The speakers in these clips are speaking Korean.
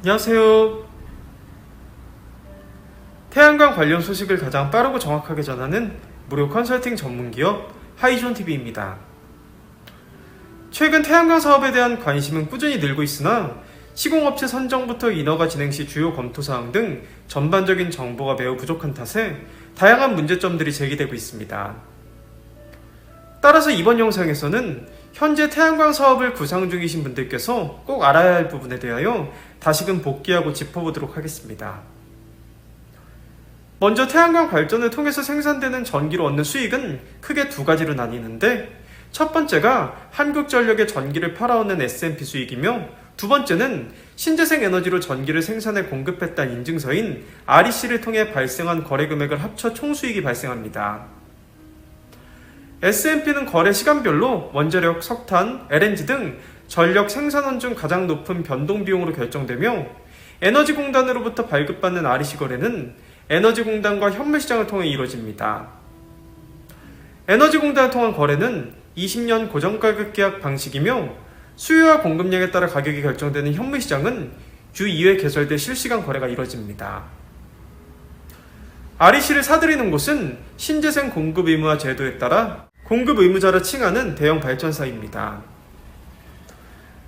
안녕하세요. 태양광 관련 소식을 가장 빠르고 정확하게 전하는 무료 컨설팅 전문기업 하이존TV입니다. 최근 태양광 사업에 대한 관심은 꾸준히 늘고 있으나 시공업체 선정부터 인허가 진행 시 주요 검토사항 등 전반적인 정보가 매우 부족한 탓에 다양한 문제점들이 제기되고 있습니다. 따라서 이번 영상에서는 현재 태양광 사업을 구상 중이신 분들께서 꼭 알아야 할 부분에 대하여 다시금 복귀하고 짚어보도록 하겠습니다. 먼저 태양광 발전을 통해서 생산되는 전기로 얻는 수익은 크게 두 가지로 나뉘는데, 첫 번째가 한국전력에 전기를 팔아오는 S&P 수익이며, 두 번째는 신재생 에너지로 전기를 생산해 공급했다는 인증서인 REC를 통해 발생한 거래 금액을 합쳐 총수익이 발생합니다. S&P는 거래 시간별로 원자력, 석탄, LNG 등 전력 생산원 중 가장 높은 변동 비용으로 결정되며, 에너지공단으로부터 발급받는 REC 거래는 에너지공단과 현물시장을 통해 이루어집니다. 에너지공단을 통한 거래는 20년 고정가격 계약 방식이며, 수요와 공급량에 따라 가격이 결정되는 현물시장은 주 2회 개설돼 실시간 거래가 이루어집니다. REC를 사들이는 곳은 신재생 공급 의무화 제도에 따라 공급 의무자라 칭하는 대형 발전사입니다.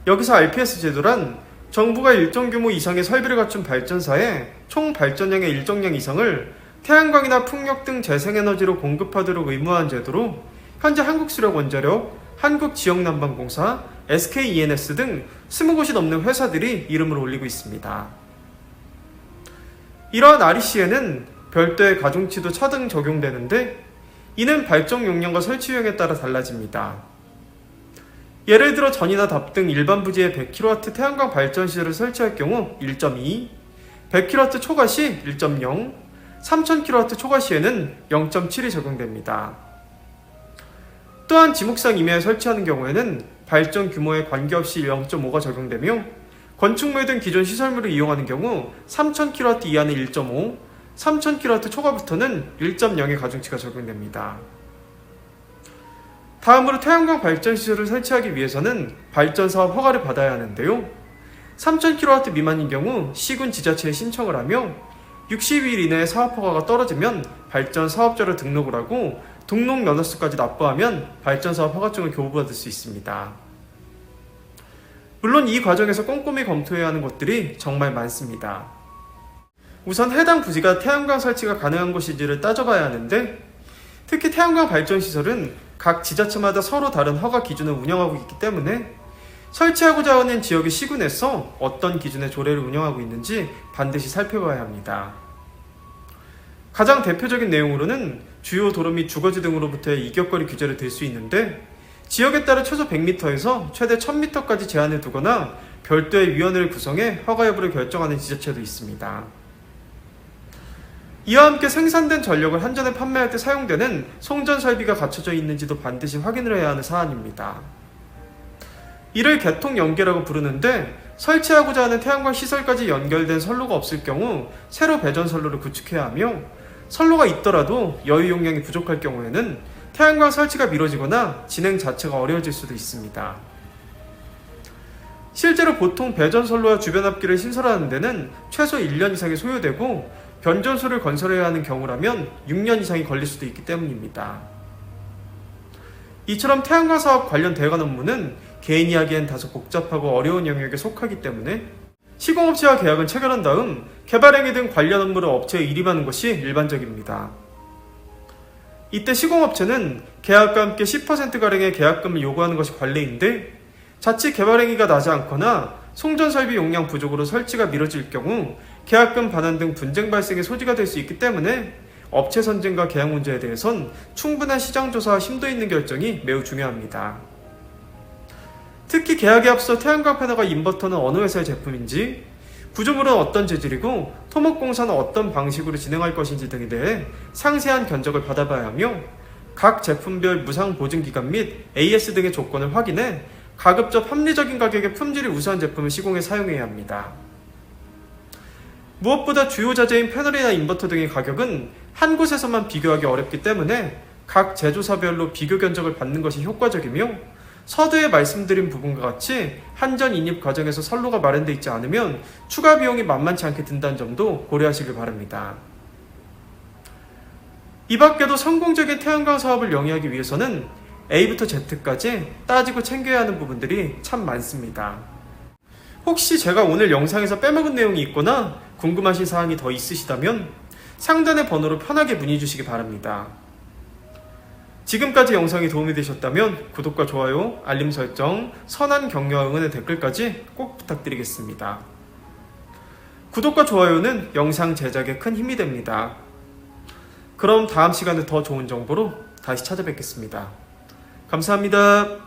여기서 RPS 제도란 정부가 일정 규모 이상의 설비를 갖춘 발전사에 총 발전량의 일정량 이상을 태양광이나 풍력 등 재생에너지로 공급하도록 의무화한 제도로, 현재 한국수력원자력, 한국지역난방공사, SKENS 등 20곳이 넘는 회사들이 이름을 올리고 있습니다. 이러한 REC에는 별도의 가중치도 차등 적용되는데, 이는 발전 용량과 설치 유형에 따라 달라집니다. 예를 들어 전이나 답 등 일반 부지에 100kW 태양광 발전 시설을 설치할 경우 1.2, 100kW 초과 시 1.0, 3000kW 초과 시에는 0.7이 적용됩니다. 또한 지목상 이내에 설치하는 경우에는 발전 규모에 관계없이 0.5가 적용되며, 건축물 등 기존 시설물을 이용하는 경우 3000kW 이하는 1.5, 3000kW 초과부터는 1.0의 가중치가 적용됩니다. 다음으로 태양광 발전시설을 설치하기 위해서는 발전사업 허가를 받아야 하는데요. 3000kW 미만인 경우 시군 지자체에 신청을 하며, 60일 이내에 사업 허가가 떨어지면 발전 사업자로 등록을 하고, 등록 면허수까지 납부하면 발전사업 허가증을 교부받을 수 있습니다. 물론 이 과정에서 꼼꼼히 검토해야 하는 것들이 정말 많습니다. 우선 해당 부지가 태양광 설치가 가능한 곳인지를 따져봐야 하는데, 특히 태양광 발전시설은 각 지자체마다 서로 다른 허가 기준을 운영하고 있기 때문에 설치하고자 하는 지역의 시군에서 어떤 기준의 조례를 운영하고 있는지 반드시 살펴봐야 합니다. 가장 대표적인 내용으로는 주요 도로 및 주거지 등으로부터의 이격거리 규제를 들 수 있는데, 지역에 따라 최소 100m에서 최대 1000m까지 제한을 두거나 별도의 위원회를 구성해 허가 여부를 결정하는 지자체도 있습니다. 이와 함께 생산된 전력을 한전에 판매할 때 사용되는 송전 설비가 갖춰져 있는지도 반드시 확인을 해야 하는 사안입니다. 이를 개통 연계라고 부르는데, 설치하고자 하는 태양광 시설까지 연결된 선로가 없을 경우 새로 배전 선로를 구축해야 하며, 선로가 있더라도 여유 용량이 부족할 경우에는 태양광 설치가 미뤄지거나 진행 자체가 어려워질 수도 있습니다. 실제로 보통 배전 선로와 주변 앞길을 신설하는 데는 최소 1년 이상이 소요되고, 변전소를 건설해야 하는 경우라면 6년 이상이 걸릴 수도 있기 때문입니다. 이처럼 태양광 사업 관련 대관 업무는 개인이 하기엔 다소 복잡하고 어려운 영역에 속하기 때문에 시공업체와 계약은 체결한 다음 개발행위 등 관련 업무를 업체에 일임하는 것이 일반적입니다. 이때 시공업체는 계약과 함께 10%가량의 계약금을 요구하는 것이 관례인데, 자칫 개발행위가 나지 않거나 송전설비 용량 부족으로 설치가 미뤄질 경우 계약금 반환 등 분쟁 발생의 소지가 될 수 있기 때문에 업체 선정과 계약 문제에 대해선 충분한 시장조사와 심도 있는 결정이 매우 중요합니다. 특히 계약에 앞서 태양광 패널과 인버터는 어느 회사의 제품인지, 구조물은 어떤 재질이고 토목공사는 어떤 방식으로 진행할 것인지 등에 대해 상세한 견적을 받아봐야 하며, 각 제품별 무상보증기간 및 AS 등의 조건을 확인해 가급적 합리적인 가격의 품질이 우수한 제품을 시공해 사용해야 합니다. 무엇보다 주요 자재인 패널이나 인버터 등의 가격은 한 곳에서만 비교하기 어렵기 때문에 각 제조사별로 비교 견적을 받는 것이 효과적이며, 서두에 말씀드린 부분과 같이 한전 인입 과정에서 선로가 마련되어 있지 않으면 추가 비용이 만만치 않게 든다는 점도 고려하시길 바랍니다. 이 밖에도 성공적인 태양광 사업을 영위하기 위해서는 A부터 Z까지 따지고 챙겨야 하는 부분들이 참 많습니다. 혹시 제가 오늘 영상에서 빼먹은 내용이 있거나 궁금하신 사항이 더 있으시다면 상단의 번호로 편하게 문의 주시기 바랍니다. 지금까지 영상이 도움이 되셨다면 구독과 좋아요, 알림 설정, 선한 격려와 응원의 댓글까지 꼭 부탁드리겠습니다. 구독과 좋아요는 영상 제작에 큰 힘이 됩니다. 그럼 다음 시간에 더 좋은 정보로 다시 찾아뵙겠습니다. 감사합니다.